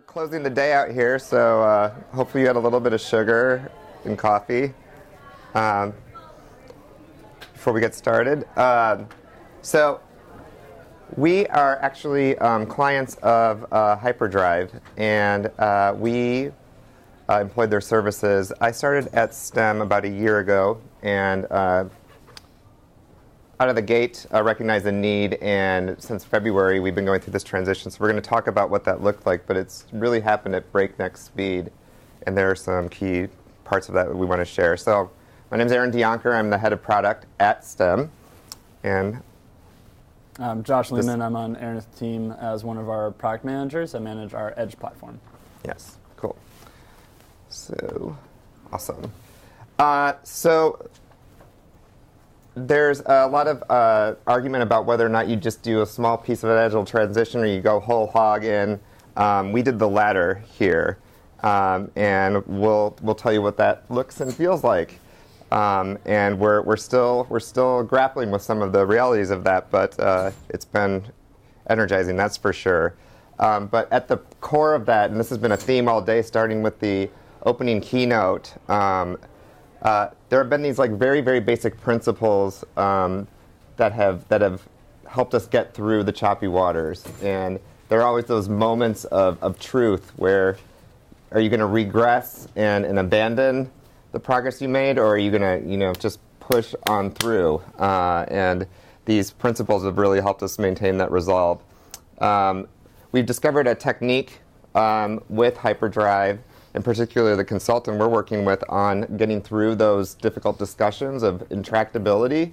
Closing the day out here, so hopefully you had a little bit of sugar and coffee before we get started. So we are actually clients of Hyperdrive, and we employed their services. I started at STEM about a year ago, and out of the gate, recognized the need, and since February, we've been going through this transition. So we're going to talk about what that looked like, but it's really happened at breakneck speed, and there are some key parts of that we want to share. So my name is Yonker. I'm the head of product at STEM, and I'm Josh Lehman. I'm on Aaron's team as one of our product managers. I manage our Edge platform. Yes, cool. So, awesome. So there's a lot of argument about whether or not you just do a small piece of an Agile transition or you go whole hog in. We did the latter here, and we'll tell you what that looks and feels like. And we're still grappling with some of the realities of that, but it's been energizing, that's for sure. But at the core of that, and this has been a theme all day, starting with the opening keynote. There have been these very, very basic principles that have helped us get through the choppy waters. And there are always those moments of truth where are you going to regress and abandon the progress you made, or are you going to just push on through? And these principles have really helped us maintain that resolve. We've discovered a technique with Hyperdrive, in particular the consultant we're working with, on getting through those difficult discussions of intractability,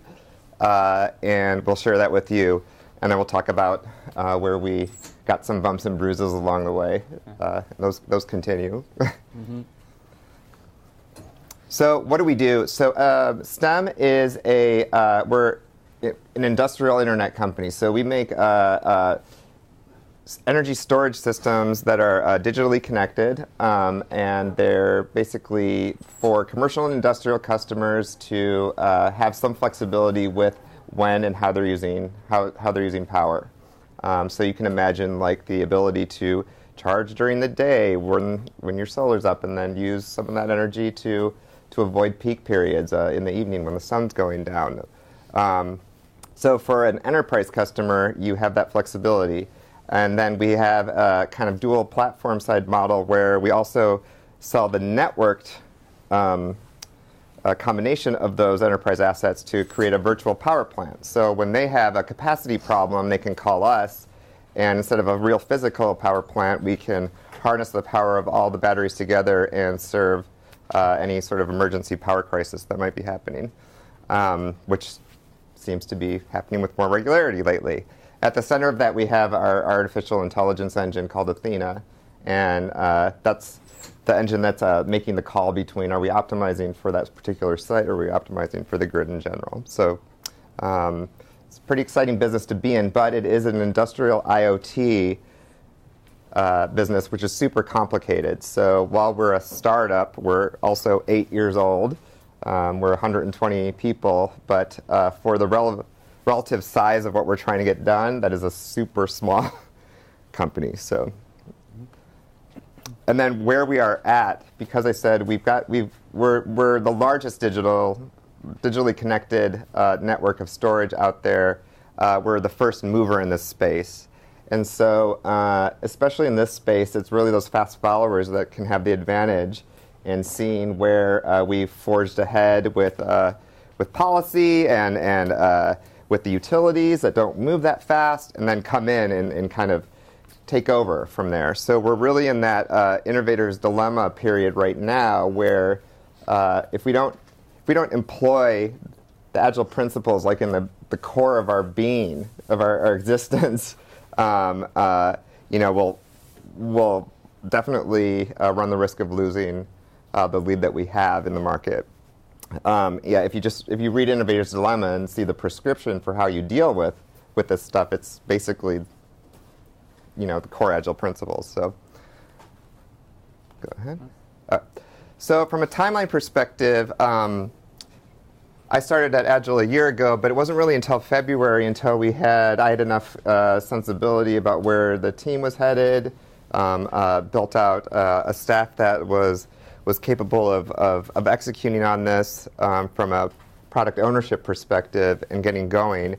and we'll share that with you. And then we'll talk about where we got some bumps and bruises along the way. Those continue. Mm-hmm. So what do we do? So STEM is we're an industrial internet company. So we make energy storage systems that are digitally connected, and they're basically for commercial and industrial customers to have some flexibility with when and how they're using power. So you can imagine the ability to charge during the day when your solar's up, and then use some of that energy to avoid peak periods in the evening when the sun's going down. So for an enterprise customer, you have that flexibility. And then we have a kind of dual platform side model where we also sell the networked combination of those enterprise assets to create a virtual power plant. So when they have a capacity problem, they can call us, and instead of a real physical power plant, we can harness the power of all the batteries together and serve any sort of emergency power crisis that might be happening, which seems to be happening with more regularity lately. At the center of that, we have our artificial intelligence engine called Athena, and that's the engine that's making the call between are we optimizing for that particular site or are we optimizing for the grid in general. So it's a pretty exciting business to be in, but it is an industrial IoT business, which is super complicated. So while we're a startup, we're also 8 years old. We're 120 people, but for the relative size of what we're trying to get done, that is a super small company. So, and then where we are at, because I said we're the largest digitally connected network of storage out there. We're the first mover in this space, and so especially in this space, it's really those fast followers that can have the advantage in seeing where we've forged ahead with policy and with the utilities that don't move that fast, and then come in and kind of take over from there. So we're really in that innovator's dilemma period right now, where if we don't employ the Agile principles in the core of our being, of our existence, we'll definitely run the risk of losing the lead that we have in the market. If you read Innovator's Dilemma and see the prescription for how you deal with this stuff, it's basically, the core Agile principles. So, go ahead. So from a timeline perspective, I started at Agile a year ago, but it wasn't really until February until I had enough sensibility about where the team was headed, built out a staff that was capable of executing on this from a product ownership perspective and getting going.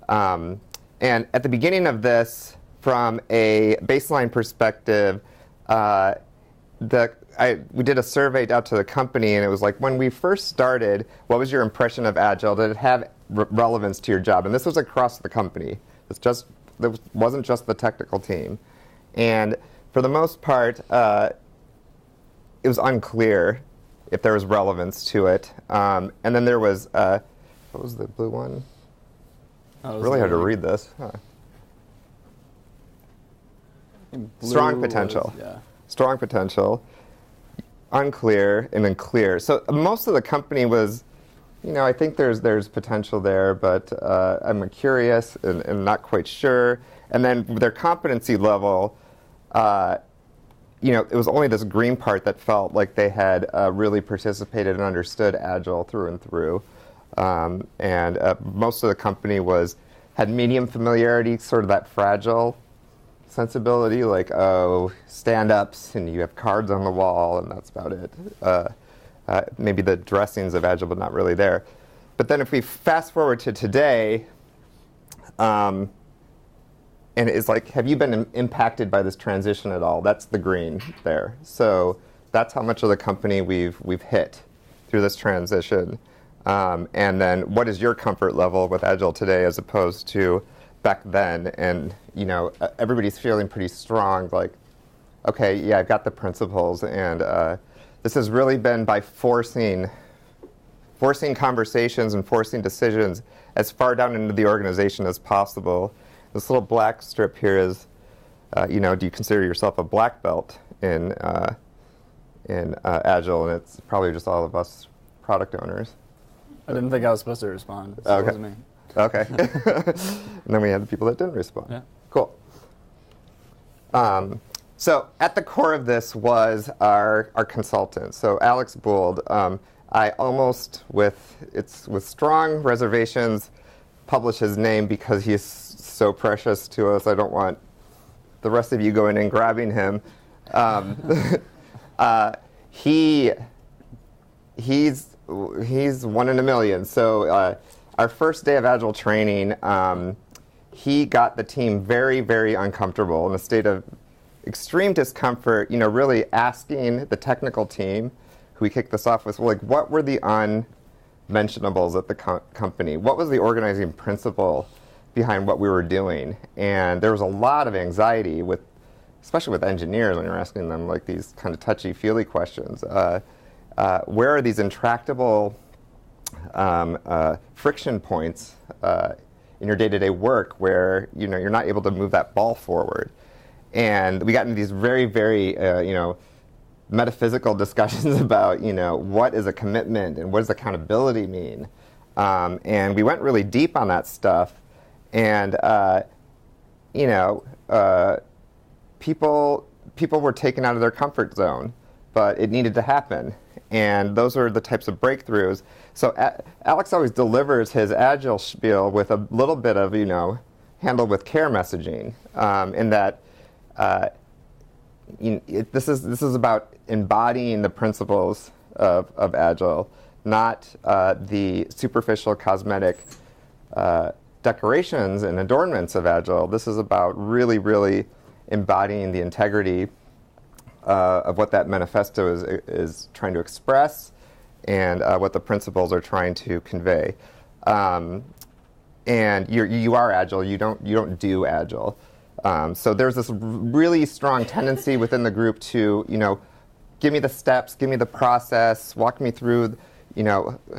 And at the beginning of this, from a baseline perspective, we did a survey out to the company, and it was like, when we first started, what was your impression of Agile? Did it have relevance to your job? And this was across the company. It wasn't just the technical team. And for the most part, it was unclear if there was relevance to it. And then there was, what was the blue one? Really hard to read this. Huh. Strong potential. Strong potential. Unclear, and then clear. So most of the company was, I think there's potential there, but I'm curious and not quite sure. And then their competency level, it was only this green part that felt like they had really participated and understood Agile through and through. And most of the company had medium familiarity, sort of that fragile sensibility, like, stand-ups, and you have cards on the wall, and that's about it. Maybe the dressings of Agile, but not really there. But then if we fast forward to today, and it's like, have you been impacted by this transition at all? That's the green there. So that's how much of the company we've hit through this transition. And then what is your comfort level with Agile today as opposed to back then? And everybody's feeling pretty strong, like, okay, yeah, I've got the principles, and this has really been by forcing conversations and forcing decisions as far down into the organization as possible. This little black strip here is, do you consider yourself a black belt in Agile? And it's probably just all of us product owners. I didn't think I was supposed to respond. So okay. It wasn't me. Okay. And then we had the people that didn't respond. Yeah. Cool. So at the core of this was our consultant. So Alex Bould, I almost, with strong reservations, publish his name because he's so precious to us. I don't want the rest of you going and grabbing him. He's one in a million. So our first day of Agile training, he got the team very, very uncomfortable in a state of extreme discomfort, really asking the technical team, who we kicked this off with, what were the unmentionables at the company? What was the organizing principle behind what we were doing? And there was a lot of anxiety, especially with engineers, when you're asking them these kind of touchy-feely questions. Where are these intractable friction points in your day-to-day work where you're not able to move that ball forward? And we got into these very, very metaphysical discussions about what is a commitment and what does accountability mean, and we went really deep on that stuff. And people were taken out of their comfort zone, but it needed to happen. And those are the types of breakthroughs. So Alex always delivers his Agile spiel with a little bit of, handle with care messaging, in that this is about embodying the principles of Agile, not the superficial cosmetic decorations and adornments of Agile. This is about really, really embodying the integrity of what that manifesto is trying to express, and what the principles are trying to convey. And you are Agile. You don't do Agile. So there's this really strong tendency within the group to give me the steps, give me the process, walk me through.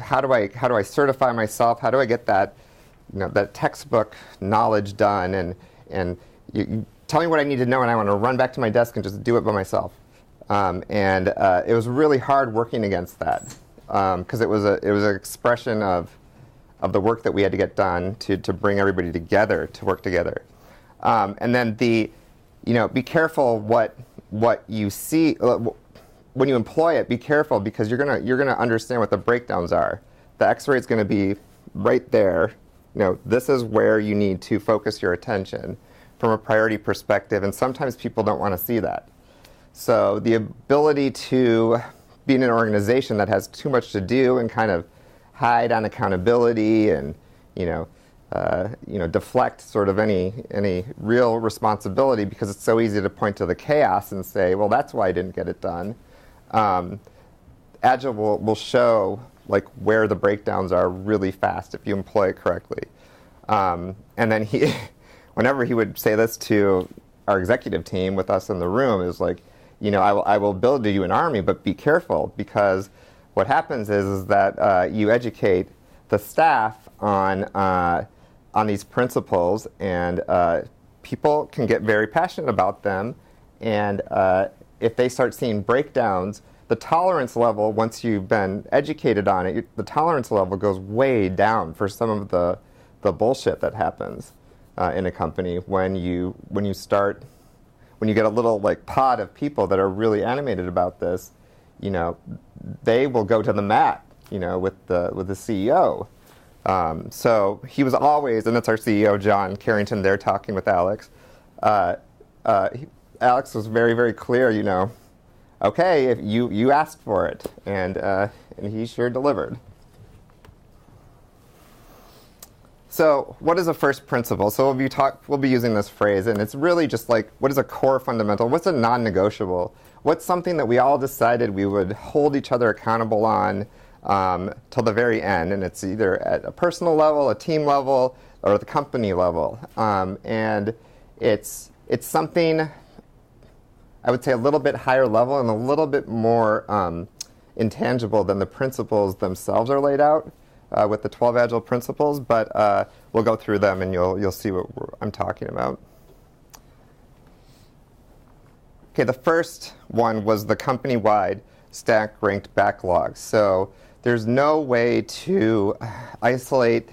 How do I certify myself? How do I get that that textbook knowledge done? And you tell me what I need to know, and I want to run back to my desk and just do it by myself. And it was really hard working against that, because it was an expression of the work that we had to get done to bring everybody together to work together. And then be careful what you see when you employ it. Be careful, because you're gonna understand what the breakdowns are. The X-ray is going to be right there. This is where you need to focus your attention from a priority perspective, and sometimes people don't want to see that. So the ability to be in an organization that has too much to do and kind of hide on accountability and deflect sort of any real responsibility, because it's so easy to point to the chaos and say, well, that's why I didn't get it done. Agile will show like where the breakdowns are really fast if you employ it correctly. And then whenever he would say this to our executive team with us in the room, is like, I will build you an army, but be careful, because what happens is that you educate the staff on these principles, and people can get very passionate about them. And if they start seeing breakdowns, the tolerance level, once you've been educated on it, the tolerance level goes way down for some of the bullshit that happens in a company when you get a little like pod of people that are really animated about this. They will go to the mat, with the CEO. So he was always, and that's our CEO, John Carrington, there talking with Alex. Alex was very, very clear, okay, if you asked for it, and he sure delivered. So what is a first principle? So we'll be using this phrase, and it's really just like, what is a core fundamental? What's a non-negotiable? What's something that we all decided we would hold each other accountable on till the very end? And it's either at a personal level, a team level, or the company level. And it's something, I would say, a little bit higher level and a little bit more intangible than the principles themselves are laid out with the 12 Agile principles, but we'll go through them and you'll see what I'm talking about. Okay, the first one was the company-wide stack-ranked backlog. So there's no way to isolate,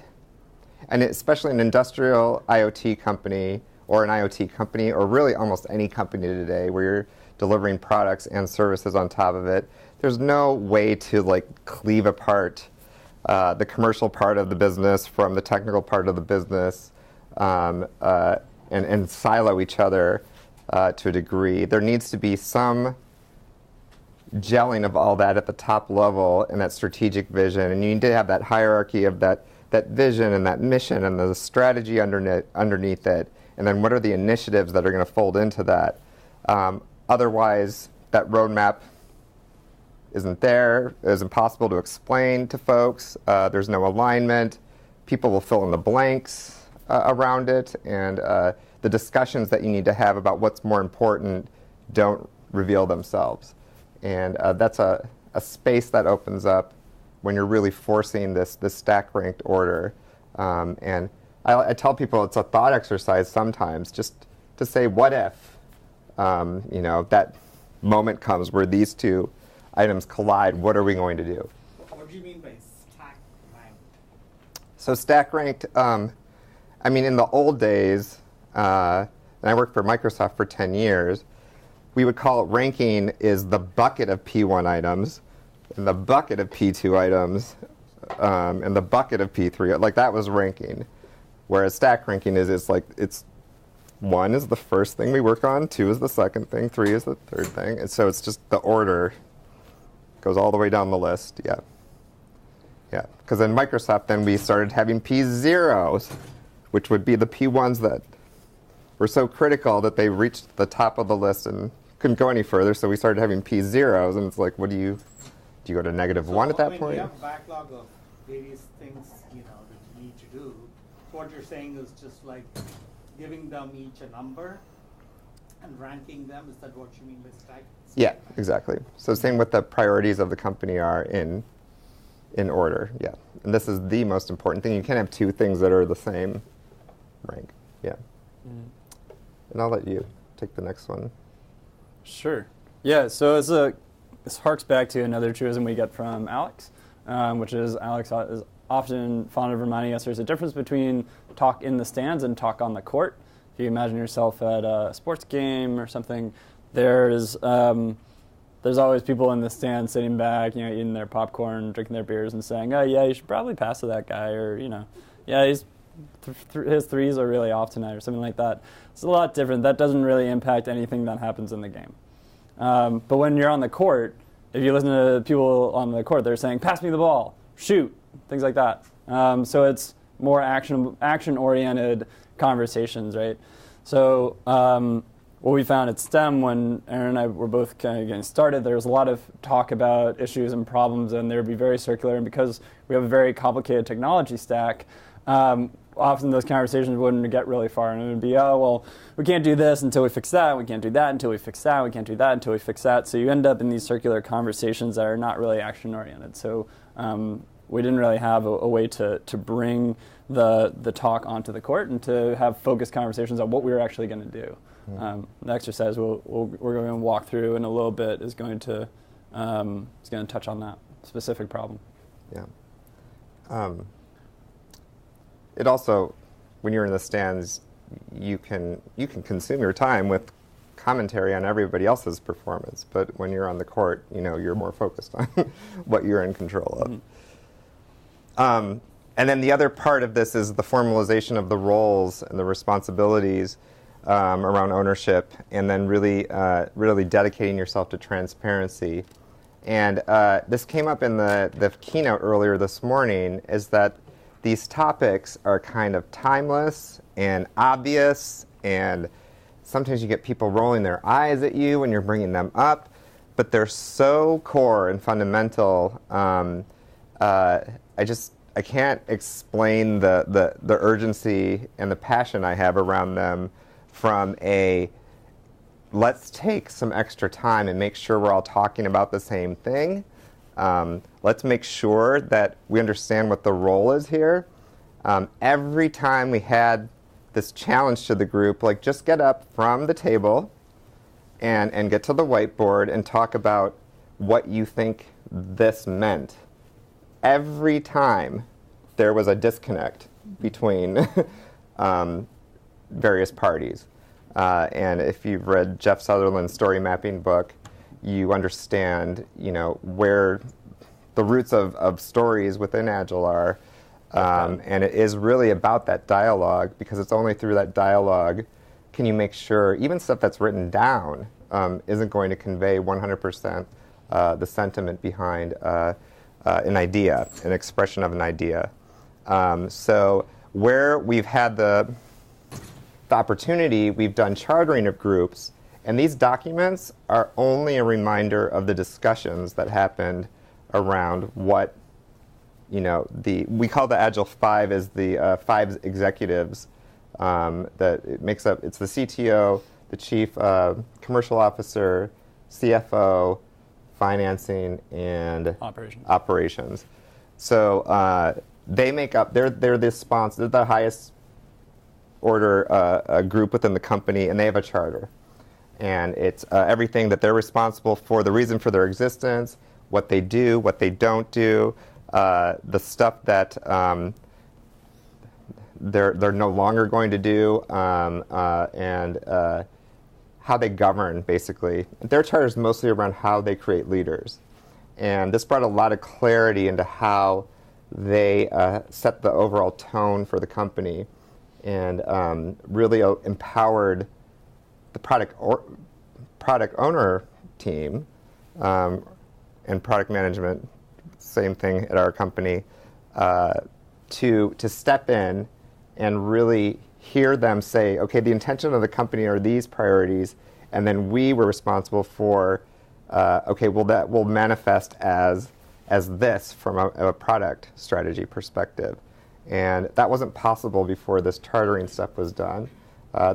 and especially an industrial IoT company or an IoT company, or really almost any company today where you're delivering products and services on top of it, there's no way to like cleave apart the commercial part of the business from the technical part of the business and silo each other to a degree. There needs to be some gelling of all that at the top level and that strategic vision, and you need to have that hierarchy of that vision and that mission and the strategy underneath it, and then what are the initiatives that are going to fold into that. Otherwise, that roadmap isn't there. It's impossible to explain to folks. There's no alignment. People will fill in the blanks around it, and the discussions that you need to have about what's more important don't reveal themselves. And that's a space that opens up when you're really forcing this stack-ranked order. And I tell people it's a thought exercise sometimes, just to say, what if that moment comes where these two items collide? What are we going to do? What do you mean by stack ranked? So stack ranked, in the old days, and I worked for Microsoft for 10 years, we would call it ranking is the bucket of P1 items, and the bucket of P2 items, and the bucket of P3. Like, that was ranking. Whereas stack ranking it's 1 is the first thing we work on, 2 is the second thing, 3 is the third thing. And so it's just the order goes all the way down the list. Yeah. Because in Microsoft, then we started having P0s, which would be the P1s that were so critical that they reached the top of the list and couldn't go any further. So we started having P0s, and it's like, do you go to -1 at that point? You have a backlog of various things that you need to do. What you're saying is just like giving them each a number and ranking them. Is that what you mean by stack? Yeah, exactly. So same with the priorities of the company are in order. Yeah, and this is the most important thing. You can't have two things that are the same rank. Yeah. And I'll let you take the next one. Sure. Yeah. So this harks back to another truism we get from Alex, which is Alex is often fond of reminding us there's a difference between talk in the stands and talk on the court. If you imagine yourself at a sports game or something, there's always people in the stands sitting back, eating their popcorn, drinking their beers, and saying, "Oh yeah, you should probably pass to that guy," or yeah, he's his threes are really off tonight or something like that. It's a lot different. That doesn't really impact anything that happens in the game. But when you're on the court, if you listen to people on the court, they're saying, pass me the ball, shoot, things like that. So it's more action-oriented conversations, right? So what we found at STEM when Aaron and I were both kind of getting started, there was a lot of talk about issues and problems, and they would be very circular. And because we have a very complicated technology stack, often those conversations wouldn't get really far. And it would be, oh, well, we can't do this until we fix that. We can't do that until we fix that. We can't do that until we fix that. So you end up in these circular conversations that are not really action-oriented. So we didn't really have a way to bring the talk onto the court and to have focused conversations on what we were actually going to do. The exercise we're going to walk through in a little bit is going to touch on that specific problem. Yeah. It also, when you're in the stands, you can consume your time with commentary on everybody else's performance. But when you're on the court, you're more focused on what you're in control of. And then the other part of this is the formalization of the roles and the responsibilities around ownership, and then really dedicating yourself to transparency. And this came up in the keynote earlier this morning, is that these topics are kind of timeless and obvious, and sometimes you get people rolling their eyes at you when you're bringing them up, but they're so core and fundamental. I can't explain the urgency and the passion I have around them, from let's take some extra time and make sure we're all talking about the same thing. Let's make sure that we understand what the role is here. Every time we had this challenge to the group, like, just get up from the table and get to the whiteboard and talk about what you think this meant. Every time there was a disconnect between various parties. And if you've read Jeff Sutherland's story mapping book, you understand, where the roots of stories within Agile are. And it is really about that dialogue, because it's only through that dialogue can you make sure even stuff that's written down isn't going to convey 100% the sentiment behind an idea, an expression of an idea. So where we've had the opportunity, we've done chartering of groups, and these documents are only a reminder of the discussions that happened around what, we call the Agile 5 as the 5 executives that it makes up. It's the CTO, the Chief Commercial Officer, CFO, Financing, and Operations. So they make up, they're the sponsor, they're the highest order group within the company, and they have a charter. And it's everything that they're responsible for, the reason for their existence, what they do, what they don't do, the stuff that they're no longer going to do, and how they govern, basically. Their charter is mostly around how they create leaders. And this brought a lot of clarity into how they set the overall tone for the company, and really empowered the product owner team and product management, same thing at our company, to step in and really hear them say, okay, the intention of the company are these priorities, and then we were responsible for, okay, well, that will manifest as this from a product strategy perspective. And that wasn't possible before this chartering stuff was done.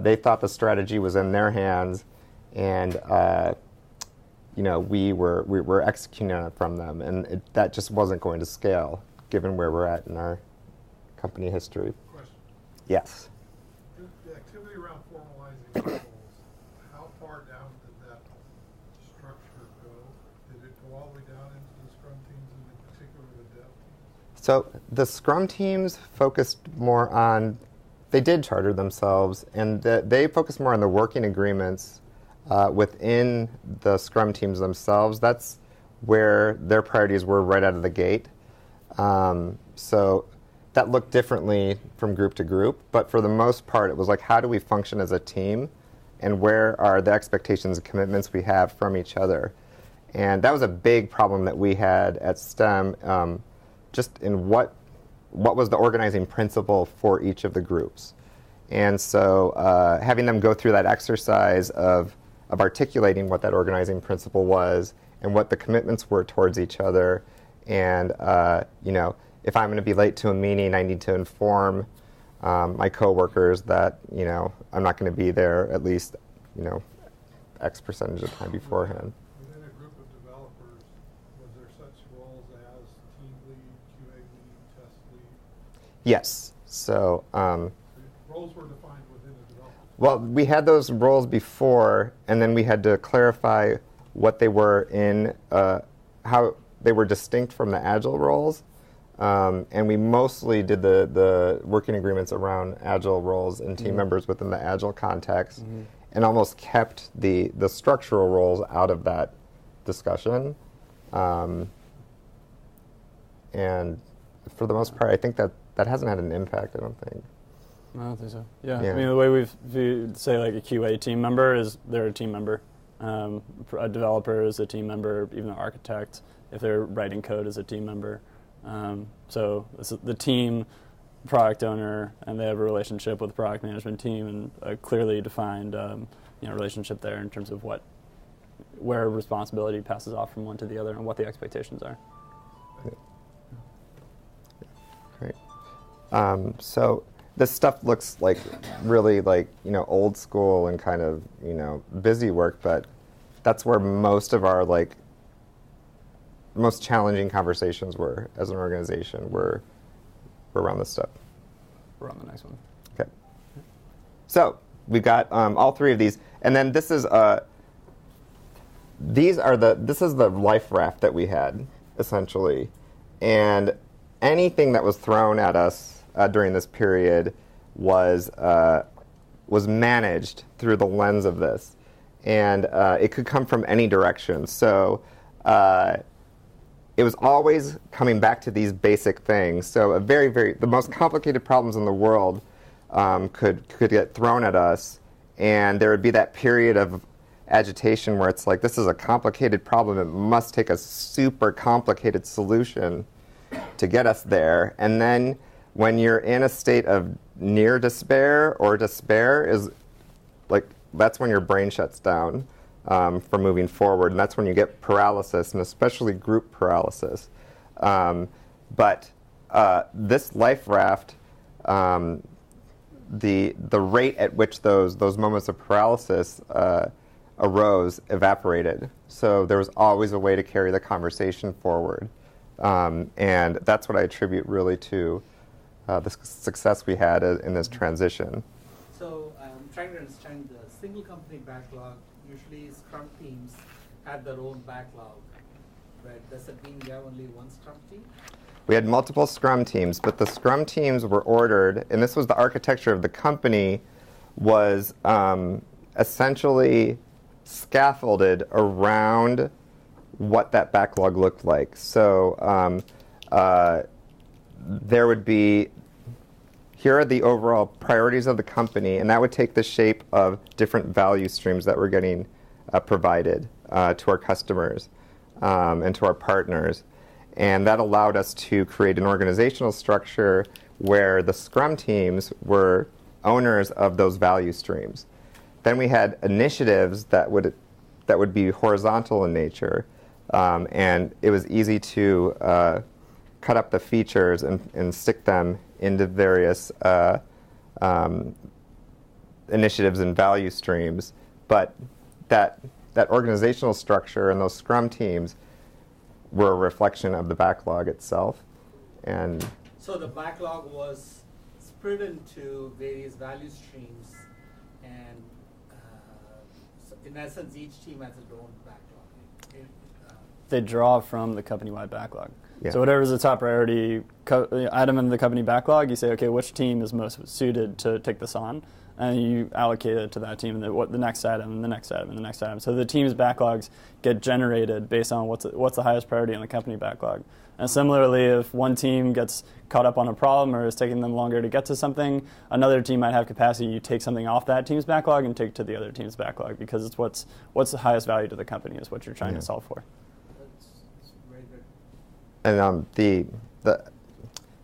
They thought the strategy was in their hands, and we were executing on it from them, and that just wasn't going to scale, given where we're at in our company history. Question. Yes. The activity around formalizing goals, how far down did that structure go? Did it go all the way down into the Scrum teams, and in particular the dev teams? So the Scrum teams focused more on, they did charter themselves, and they focused more on the working agreements within the Scrum teams themselves. That's where their priorities were right out of the gate. So that looked differently from group to group, but for the most part, it was like, how do we function as a team, and where are the expectations and commitments we have from each other? And that was a big problem that we had at STEM, just in what was the organizing principle for each of the groups. And so having them go through that exercise of articulating what that organizing principle was and what the commitments were towards each other. And, if I'm going to be late to a meeting, I need to inform my coworkers that, I'm not going to be there at least, X percentage of time beforehand. Within a group of developers, was there such roles as team lead, QA lead, test lead? Yes. So Roles were defined within a developer. well, we had those roles before, and then we had to clarify what they were in, how they were distinct from the Agile roles. And we mostly did the working agreements around Agile roles and team members within the Agile context, and almost kept the structural roles out of that discussion. And for the most part, I think that hasn't had an impact, I don't think. I don't think so. Yeah. Yeah. I mean, the way we say like a QA team member is they're a team member. A developer is a team member, even an architect, if they're writing code, is a team member. So this is the team product owner, and they have a relationship with the product management team, and a clearly defined relationship there in terms of where responsibility passes off from one to the other and what the expectations are. Great. So this stuff looks like really old school and kind of busy work, but that's where most of our most challenging conversations were as an organization were around this stuff. We're on the next one. Okay. So we got all three of these, and then this is this is the life raft that we had essentially, and anything that was thrown at us during this period was managed through the lens of this, and it could come from any direction. So it was always coming back to these basic things. So the most complicated problems in the world could get thrown at us, and there would be that period of agitation where it's like, this is a complicated problem, it must take a super complicated solution to get us there. And then when you're in a state of near despair or despair, is that's when your brain shuts down from moving forward, and that's when you get paralysis, and especially group paralysis. But this life raft, the rate at which those moments of paralysis arose evaporated. So there was always a way to carry the conversation forward, and that's what I attribute really to the success we had in this transition. So I'm trying to understand the single company backlog. Usually Scrum teams have their own backlog, right? Does it mean you have only one Scrum team? We had multiple Scrum teams, but the Scrum teams were ordered, and this was the architecture of the company, was essentially scaffolded around what that backlog looked like. So there would be, here are the overall priorities of the company, and that would take the shape of different value streams that were getting provided to our customers and to our partners. And that allowed us to create an organizational structure where the Scrum teams were owners of those value streams. Then we had initiatives that would be horizontal in nature, and it was easy to cut up the features and stick them into various initiatives and value streams. But that organizational structure and those Scrum teams were a reflection of the backlog itself. And so the backlog was split into various value streams, and so in essence, each team has its own backlog. They draw from the company-wide backlog. Yeah. So whatever is the top priority item in the company backlog, you say, okay, which team is most suited to take this on? and you allocate it to that team, and the next item, and the next item, and the next item. So the team's backlogs get generated based on what's the highest priority on the company backlog. And similarly, if one team gets caught up on a problem or is taking them longer to get to something, another team might have capacity. You take something off that team's backlog and take it to the other team's backlog, because it's what's the highest value to the company is what you're trying to solve for. That's very good. And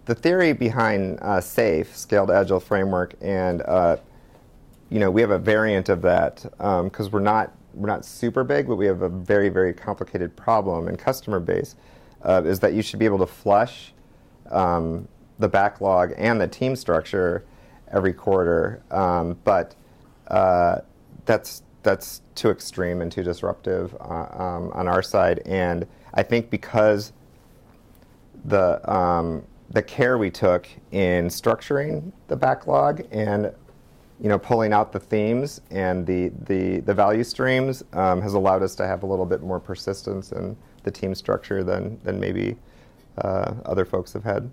the theory behind SAFE, Scaled Agile Framework, and we have a variant of that because we're not super big, but we have a very, very complicated problem and customer base. Is that you should be able to flush the backlog and the team structure every quarter, but that's too extreme and too disruptive on our side. And I think because the care we took in structuring the backlog and pulling out the themes and the value streams has allowed us to have a little bit more persistence in the team structure than maybe other folks have had.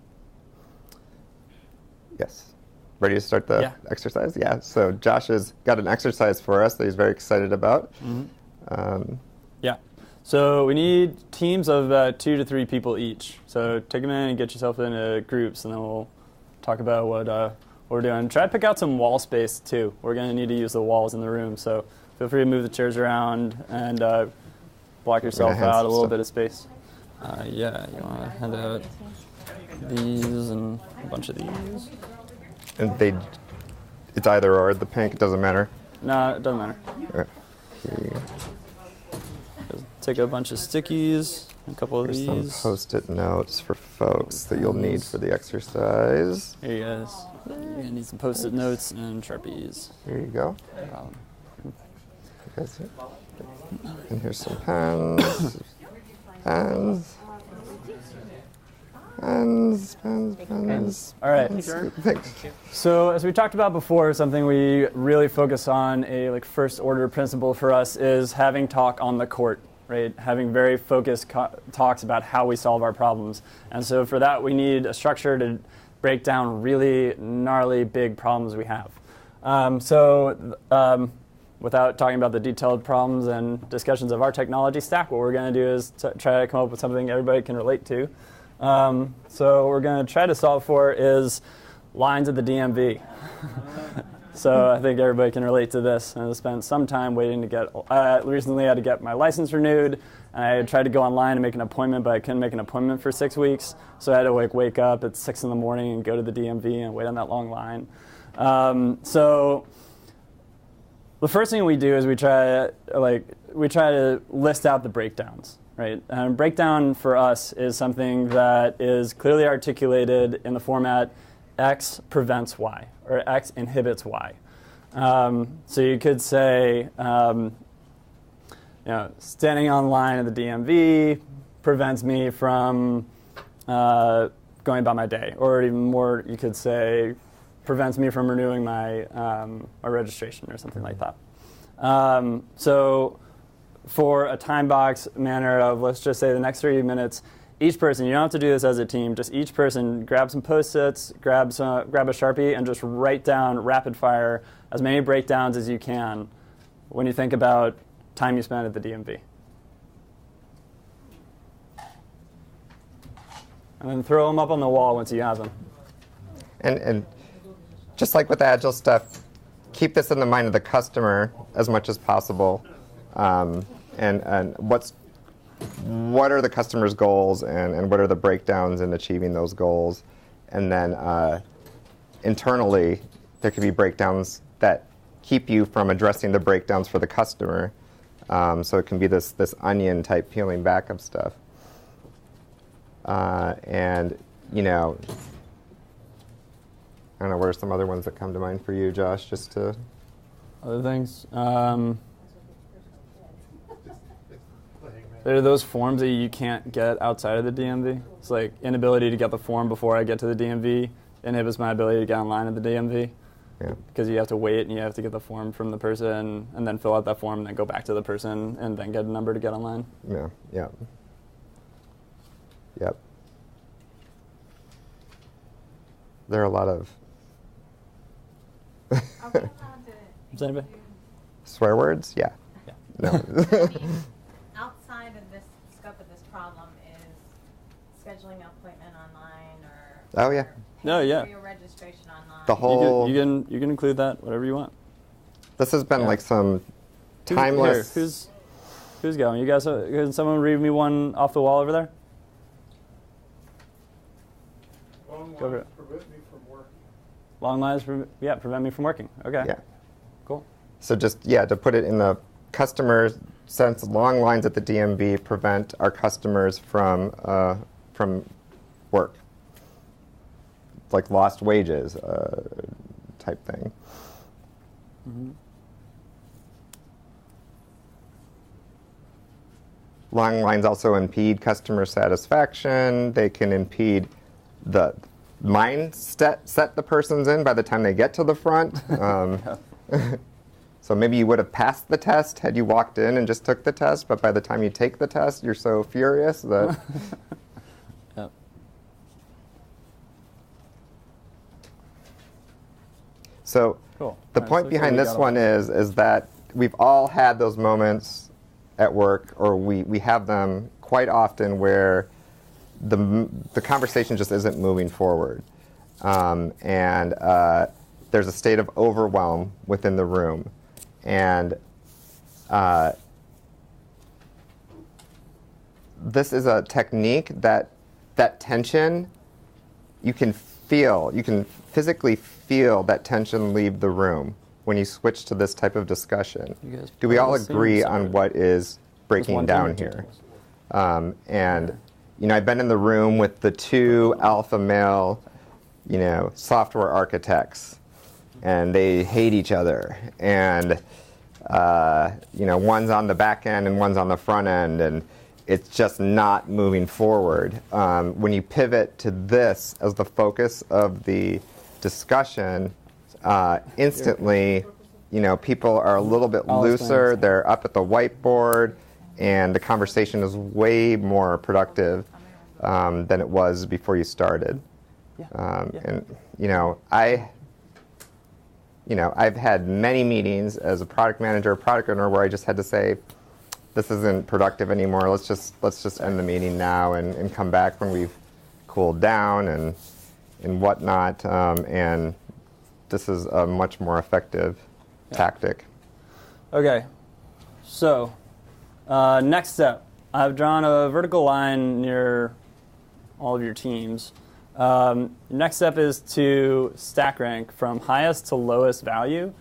Yes. Ready to start the exercise? Yeah. So Josh has got an exercise for us that he's very excited about. Mm-hmm. Yeah. So we need teams of about 2 to 3 people each. So take a minute and get yourself into groups, and then we'll talk about what we're doing. Try to pick out some wall space, too. We're going to need to use the walls in the room, so feel free to move the chairs around and block yourself out a little bit of space. You want to hand out these and a bunch of these. And it's either or, the pink, it doesn't matter? No, it doesn't matter. Okay. Take a bunch of stickies, a couple of Here's these. some Post-it notes for folks that you'll need for the exercise. Here you guys. You're going to need some Post-it notes and Sharpies. Here you go. No problem. You guys see? And here's some pens. Pens. All right. Thanks. So as we talked about before, something we really focus on, a first order principle for us, is having talk on the court, right? Having very focused talks about how we solve our problems. And so for that, we need a structure to break down really gnarly, big problems we have. Without talking about the detailed problems and discussions of our technology stack, what we're going to do is try to come up with something everybody can relate to. So what we're going to try to solve for is lines at the DMV. So I think everybody can relate to this. And I spent some time waiting to get, recently I had to get my license renewed. And I tried to go online and make an appointment, but I couldn't make an appointment for 6 weeks. So I had to wake up at 6 in the morning and go to the DMV and wait on that long line. So the first thing we do is we try to list out the breakdowns, right? And breakdown for us is something that is clearly articulated in the format X prevents Y, or X inhibits Y. So you could say, standing on line at the DMV prevents me from going about my day, or even more, you could say prevents me from renewing my registration or something like that. So for a time box manner of, let's just say the next 30 minutes, each person, you don't have to do this as a team, just each person grab some Post-its, grab a Sharpie, and just write down rapid fire as many breakdowns as you can when you think about time you spent at the DMV. And then throw them up on the wall once you have them. And just like with Agile stuff, keep this in the mind of the customer as much as possible. And what are the customer's goals and what are the breakdowns in achieving those goals? And then internally, there could be breakdowns that keep you from addressing the breakdowns for the customer. So it can be this onion type peeling back of stuff. And I don't know, what are some other ones that come to mind for you, Josh, just to... Other things? There are those forms that you can't get outside of the DMV. It's like inability to get the form before I get to the DMV inhibits my ability to get online at the DMV. Yeah. Because you have to wait and you have to get the form from the person and then fill out that form and then go back to the person and then get a number to get online. Yeah, yeah. Yep. There are a lot of... Does anybody? Swear words? Yeah. Yeah. No. I mean, outside of this scope of this problem is scheduling an appointment online or Oh, yeah. or No, yeah. for your registration online. The whole. You can include that, whatever you want. This has been Yeah. like some timeless. Here, who's going? You guys, can someone read me one off the wall over there? Long Go for lines it. prevent me from working. Long lines, prevent me from working. Okay. Yeah. Cool. So just to put it in the customer sense, long lines at the DMV prevent our customers from work. It's like lost wages type thing. Mm-hmm. Long lines also impede customer satisfaction. They can impede the mindset set the person's in by the time they get to the front. So maybe you would have passed the test had you walked in and just took the test, but by the time you take the test, you're so furious that... Yep. So Cool. the All right, point so behind we this got one is that we've all had those moments at work, or we have them quite often where the conversation just isn't moving forward. And there's a state of overwhelm within the room. And this is a technique that tension, you can physically feel that tension leave the room when you switch to this type of discussion. You guys Do we play all the same agree side? on what is breaking one down team or two here? teams? And I've been in the room with the two alpha male, software architects, and they hate each other. And one's on the back end and one's on the front end, and it's just not moving forward. When you pivot to this as the focus of the discussion, instantly, people are a little bit I'll explain looser. this. They're up at the whiteboard, and the conversation is way more productive than it was before you started. And I've had many meetings as a product manager, product owner, where I just had to say, this isn't productive anymore. Let's just end the meeting now and come back when we've cooled down and whatnot. And this is a much more effective tactic. Okay. So, next step. I've drawn a vertical line near all of your teams. Next step is to stack rank from highest to lowest value.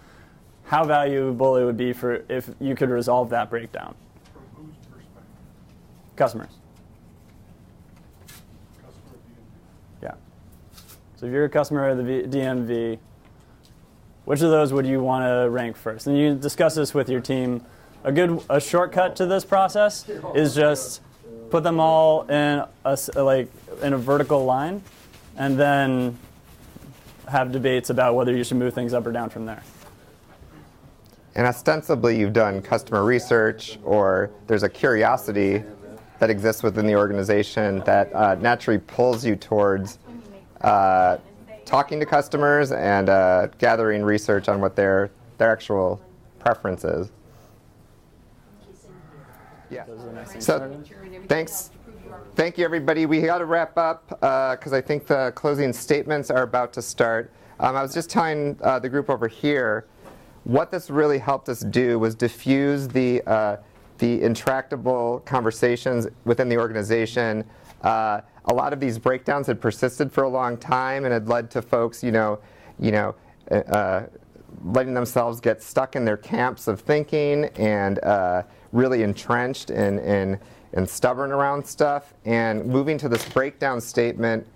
How valuable it would be for if you could resolve that breakdown. From whose perspective? Customers. Customer DMV. Yeah. So if you're a customer of the DMV, which of those would you want to rank first? And you discuss this with your team. A shortcut to this process is just put them all in a vertical line, and then have debates about whether you should move things up or down from there. And ostensibly, you've done customer research, or there's a curiosity that exists within the organization that naturally pulls you towards talking to customers and gathering research on what their actual preference is. Yeah. So, thank you, everybody. We got to wrap up because I think the closing statements are about to start. I was just telling the group over here what this really helped us do was diffuse the intractable conversations within the organization. A lot of these breakdowns had persisted for a long time and had led to folks, letting themselves get stuck in their camps of thinking and really entrenched and stubborn around stuff. And moving to this breakdown statement,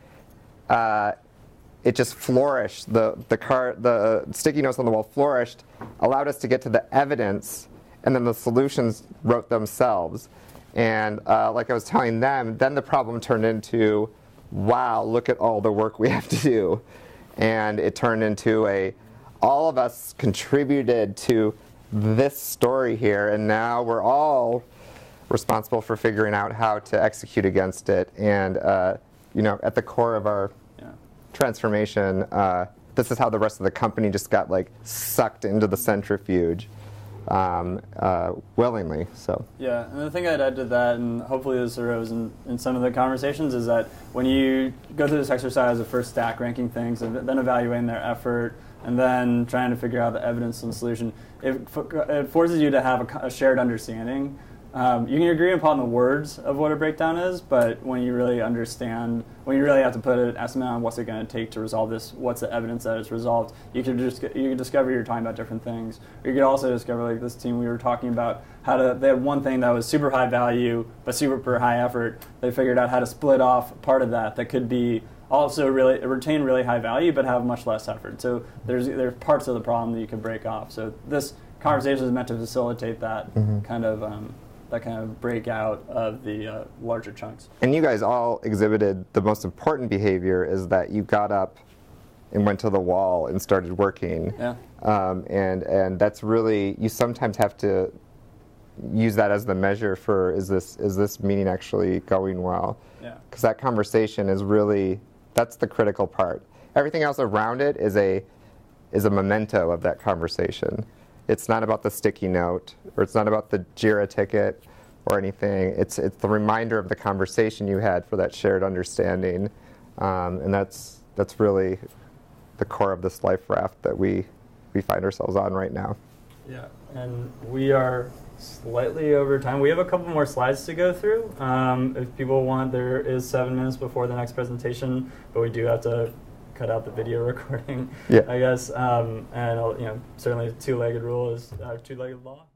it just flourished. The sticky notes on the wall flourished, allowed us to get to the evidence, and then the solutions wrote themselves. And like I was telling them, then the problem turned into, wow, look at all the work we have to do. And it turned into all of us contributed to this story here, and now we're all responsible for figuring out how to execute against it. And at the core of our transformation this is how the rest of the company just got like sucked into the centrifuge willingly. So yeah, and the thing I'd add to that, and hopefully this arose in some of the conversations, is that when you go through this exercise of first stack ranking things and then evaluating their effort and then trying to figure out the evidence and the solution, it forces you to have a shared understanding. You can agree upon the words of what a breakdown is, but when you really understand, when you really have to put an estimate on what's it going to take to resolve this, what's the evidence that it's resolved, you could discover you're talking about different things. Or you could also discover, like this team we were talking about, they had one thing that was super high value but super high effort. They figured out how to split off part of that could be also retain really high value but have much less effort. So there's parts of the problem that you can break off. So this conversation is meant to facilitate that kind of breakout of the larger chunks. And you guys all exhibited the most important behavior is that you got up and went to the wall and started working. Yeah. And that's really, you sometimes have to use that as the measure for is this meeting actually going well? Yeah. Because that conversation is really, that's the critical part. Everything else around it is a memento of that conversation. It's not about the sticky note, or it's not about the JIRA ticket or anything. It's the reminder of the conversation you had for that shared understanding, and that's really the core of this life raft that we find ourselves on right now. Yeah, and we are slightly over time. We have a couple more slides to go through. If people want, there is 7 minutes before the next presentation, but we do have to cut out the video recording, I guess. And certainly two-legged rule is two-legged law.